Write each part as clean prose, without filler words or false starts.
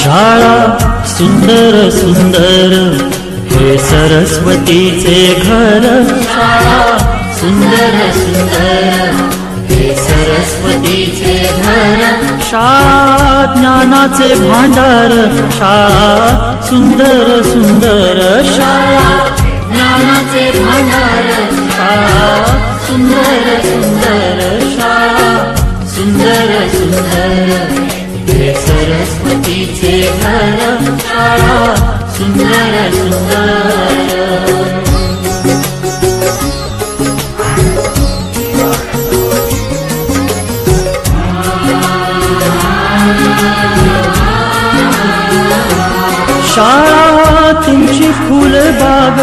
शाळा सुंदर सुंदर हे सरस्वतीचे घर। शाळा सुंदर सुंदर हे सरस्वतीचे घर। शाळा ज्ञानाचे भांडार। शाळा सुंदर सुंदर शाळा ज्ञानाचे भांडार। शाळा सुंदर सुंदर शाळा सुंदर सुंदर हे सरस्वतीचे घर। शाळा सुंदर सुंदर। शाळा तुमची फुलबाग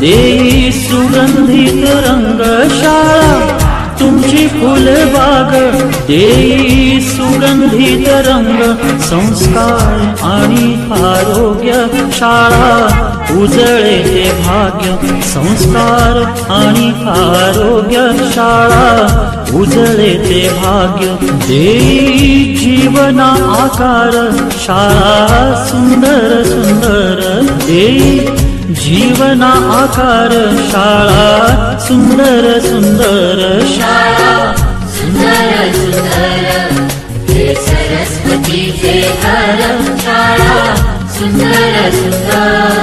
देई सुगंधित रंग। शाळा तुमची फुलबाग देई सुगंधित रंग। संस्कार आणि आरोग्य शाळा उजळे ते भाग्य। संस्कार आणि आरोग्य शाळा उजळे ते भाग्य। देई जीवना आकार शाळा सुंदर सुंदर देई जीवना आकार। शाळा सुंदर सुंदर शाळा सुंदर सुंदर हे सरस्वतीचे घर। शाळा सुंदर सुंदर।